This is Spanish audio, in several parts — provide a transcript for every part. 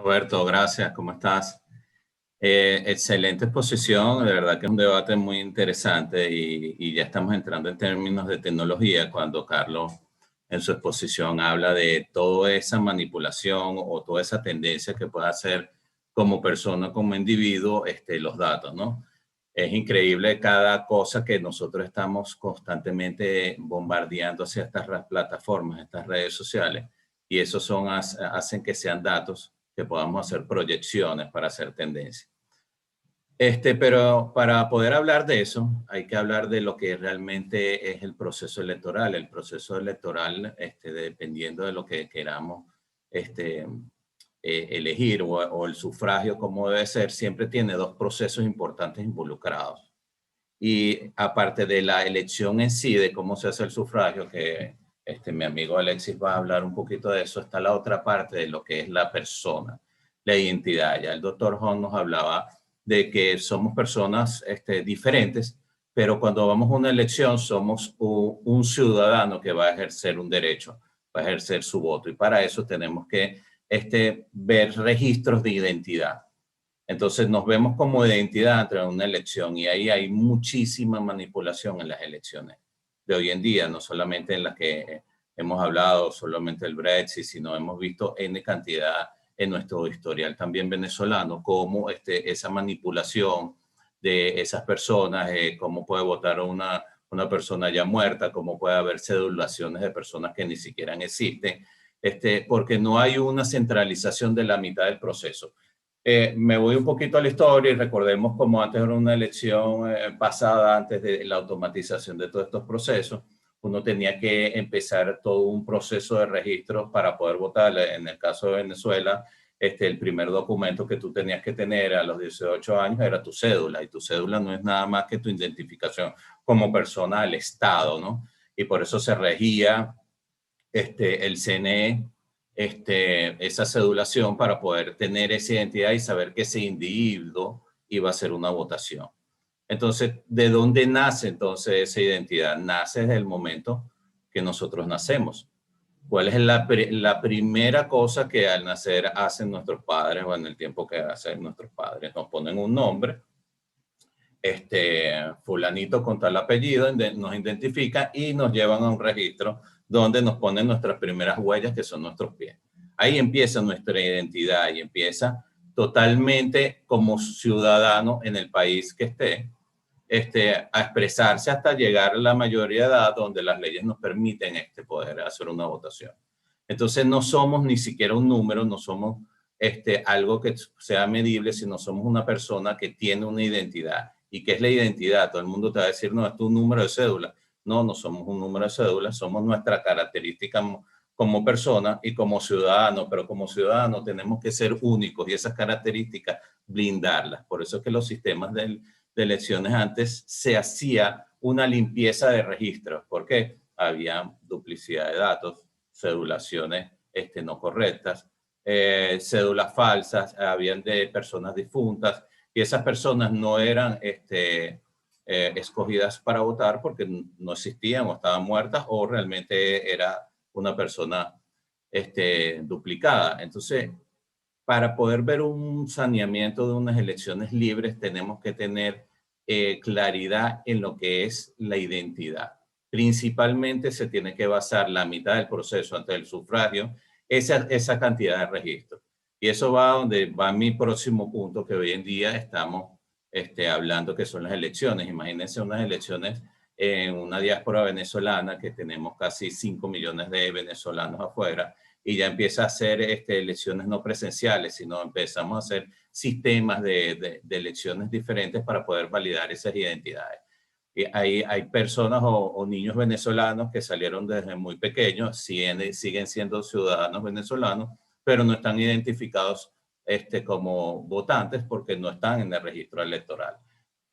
Roberto, gracias. ¿Cómo estás? Excelente exposición. De verdad que es un debate muy interesante y ya estamos entrando en términos de tecnología cuando Carlos en su exposición habla de toda esa manipulación o toda esa tendencia que puede hacer como persona, como individuo, los datos, ¿no? Es increíble cada cosa que nosotros estamos constantemente bombardeando hacia estas plataformas, estas redes sociales, y eso hacen que sean datos que podamos hacer proyecciones para hacer tendencia. Pero para poder hablar de eso, hay que hablar de lo que realmente es el proceso electoral. El proceso electoral, dependiendo de lo que queramos elegir o el sufragio como debe ser, siempre tiene dos procesos importantes involucrados. Y aparte de la elección en sí, de cómo se hace el sufragio, que mi amigo Alexis va a hablar un poquito de eso, está la otra parte de lo que es la persona, la identidad. Ya el doctor Hong nos hablaba de que somos personas diferentes, pero cuando vamos a una elección somos un ciudadano que va a ejercer un derecho, va a ejercer su voto. Y para eso tenemos que ver registros de identidad. Entonces nos vemos como identidad entre una elección y ahí hay muchísima manipulación en las elecciones de hoy en día, no solamente en las que hemos hablado, solamente el Brexit, sino hemos visto N cantidad en nuestro historial también venezolano, cómo esa manipulación de esas personas, cómo puede votar una persona ya muerta, cómo puede haber cedulaciones de personas que ni siquiera existen, porque no hay una centralización de la mitad del proceso. Me voy un poquito a la historia y recordemos cómo antes era una elección pasada, antes de la automatización de todos estos procesos, uno tenía que empezar todo un proceso de registro para poder votar. En el caso de Venezuela, el primer documento que tú tenías que tener a los 18 años era tu cédula, y tu cédula no es nada más que tu identificación como persona del Estado, ¿no? Y por eso se regía el CNE, esa cedulación para poder tener esa identidad y saber que ese individuo iba a hacer una votación. Entonces, ¿de dónde nace entonces esa identidad? Nace desde el momento que nosotros nacemos. ¿Cuál es la primera cosa que al nacer hacen nuestros padres o en el tiempo que hacen nuestros padres? Nos ponen un nombre, fulanito con tal apellido, nos identifica y nos llevan a un registro donde nos ponen nuestras primeras huellas, que son nuestros pies. Ahí empieza nuestra identidad y empieza totalmente como ciudadano en el país que esté, a expresarse hasta llegar a la mayoría de edad, donde las leyes nos permiten poder hacer una votación. Entonces no somos ni siquiera un número, no somos algo que sea medible, sino somos una persona que tiene una identidad. ¿Y qué es la identidad? Todo el mundo te va a decir, no, esto es un número de cédula. No, no somos un número de cédula, somos nuestra característica como persona y como ciudadano, pero como ciudadano tenemos que ser únicos y esas características blindarlas. Por eso es que los sistemas de elecciones antes se hacía una limpieza de registros, porque había duplicidad de datos, cedulaciones no correctas, cédulas falsas, habían de personas difuntas, y esas personas no eran escogidas para votar porque no existían o estaban muertas o realmente era una persona duplicada. Entonces, para poder ver un saneamiento de unas elecciones libres, tenemos que tener claridad en lo que es la identidad. Principalmente se tiene que basar la mitad del proceso antes del sufragio, esa cantidad de registros. Y eso va a donde va mi próximo punto, que hoy en día estamos hablando, que son las elecciones. Imagínense unas elecciones en una diáspora venezolana, que tenemos casi 5 millones de venezolanos afuera, y ya empieza a hacer elecciones no presenciales, sino empezamos a hacer sistemas de elecciones diferentes para poder validar esas identidades. Y hay personas o niños venezolanos que salieron desde muy pequeños, siguen siendo ciudadanos venezolanos, pero no están identificados como votantes porque no están en el registro electoral.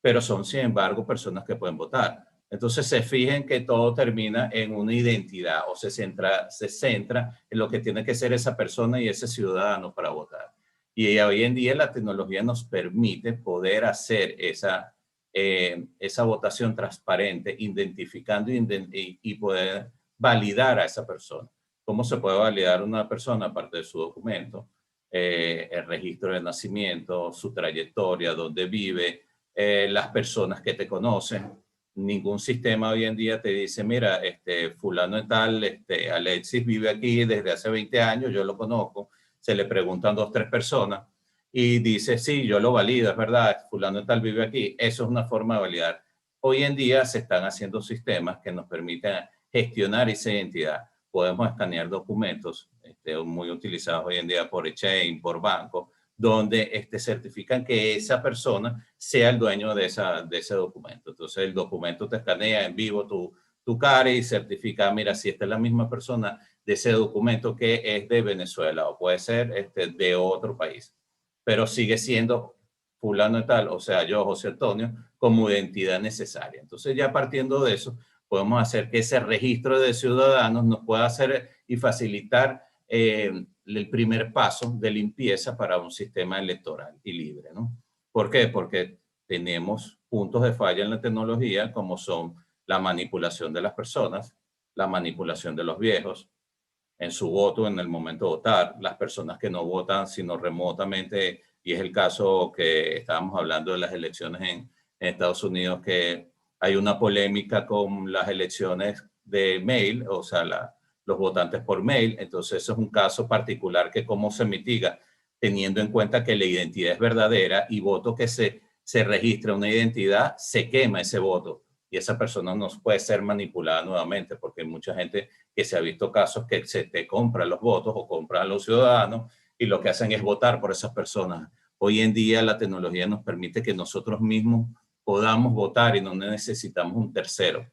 Pero son, sin embargo, personas que pueden votar. Entonces se fijen que todo termina en una identidad o se centra en lo que tiene que ser esa persona y ese ciudadano para votar. Y hoy en día la tecnología nos permite poder hacer esa votación transparente, identificando y poder validar a esa persona. ¿Cómo se puede validar una persona aparte de su documento? el registro de nacimiento, su trayectoria, dónde vive, las personas que te conocen. Ningún sistema hoy en día te dice, mira, fulano de tal, Alexis vive aquí desde hace 20 años, yo lo conozco. Se le preguntan 2 o 3 personas y dice, sí, yo lo valido, es verdad, fulano de tal vive aquí. Eso es una forma de validar. Hoy en día se están haciendo sistemas que nos permiten gestionar esa identidad. Podemos escanear documentos muy utilizados hoy en día por Exchange, por bancos, donde certifican que esa persona sea el dueño de ese documento. Entonces el documento te escanea en vivo tu cara y certifica, mira, si esta es la misma persona de ese documento que es de Venezuela o puede ser de otro país, pero sigue siendo fulano y tal, o sea, yo, José Antonio, como identidad necesaria. Entonces ya partiendo de eso, podemos hacer que ese registro de ciudadanos nos pueda hacer y facilitar el primer paso de limpieza para un sistema electoral y libre, ¿no? ¿Por qué? Porque tenemos puntos de falla en la tecnología como son la manipulación de las personas, la manipulación de los viejos en su voto en el momento de votar, las personas que no votan sino remotamente, y es el caso que estábamos hablando de las elecciones en Estados Unidos, que hay una polémica con las elecciones de mail, o sea, los votantes por mail. Entonces, eso es un caso particular que cómo se mitiga, teniendo en cuenta que la identidad es verdadera y voto que se registra una identidad, se quema ese voto y esa persona no puede ser manipulada nuevamente, porque hay mucha gente que se ha visto casos que se te compran los votos o compran a los ciudadanos y lo que hacen es votar por esas personas. Hoy en día la tecnología nos permite que nosotros mismos podamos votar y no necesitamos un tercero.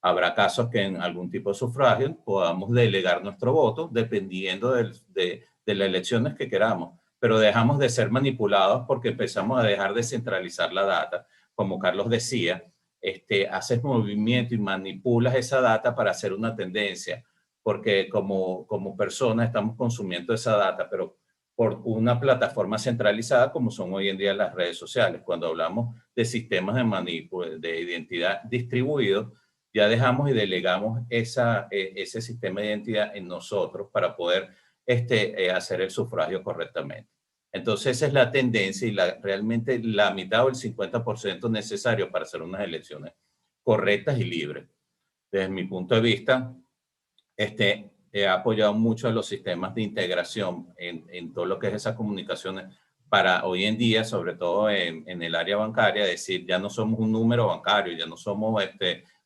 Habrá casos que en algún tipo de sufragio podamos delegar nuestro voto dependiendo de las elecciones que queramos, pero dejamos de ser manipulados porque empezamos a dejar de centralizar la data. Como Carlos decía, haces movimiento y manipulas esa data para hacer una tendencia, porque como personas estamos consumiendo esa data, pero por una plataforma centralizada como son hoy en día las redes sociales. Cuando hablamos de sistemas de identidad distribuidos, ya dejamos y delegamos ese sistema de identidad en nosotros para poder hacer el sufragio correctamente. Entonces esa es la tendencia y realmente la mitad o el 50% necesario para hacer unas elecciones correctas y libres. Desde mi punto de vista, he apoyado mucho a los sistemas de integración en todo lo que es esas comunicaciones para hoy en día, sobre todo en el área bancaria, decir, ya no somos un número bancario, ya no somos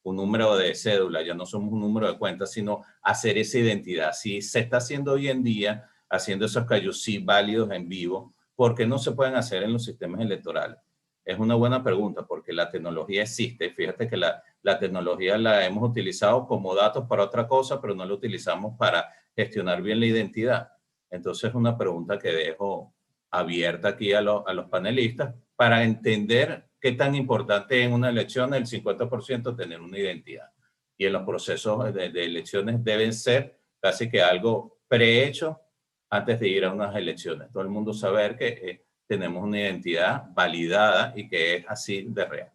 un número de cédula, ya no somos un número de cuenta, sino hacer esa identidad. Si se está haciendo hoy en día, haciendo esos KYC válidos en vivo, ¿por qué no se pueden hacer en los sistemas electorales? Es una buena pregunta porque la tecnología existe. Fíjate que la tecnología la hemos utilizado como datos para otra cosa, pero no la utilizamos para gestionar bien la identidad. Entonces es una pregunta que dejo abierta aquí a los panelistas para entender qué tan importante en una elección el 50% tener una identidad. Y en los procesos de elecciones deben ser casi que algo prehecho antes de ir a unas elecciones. Todo el mundo saber que tenemos una identidad validada y que es así de real.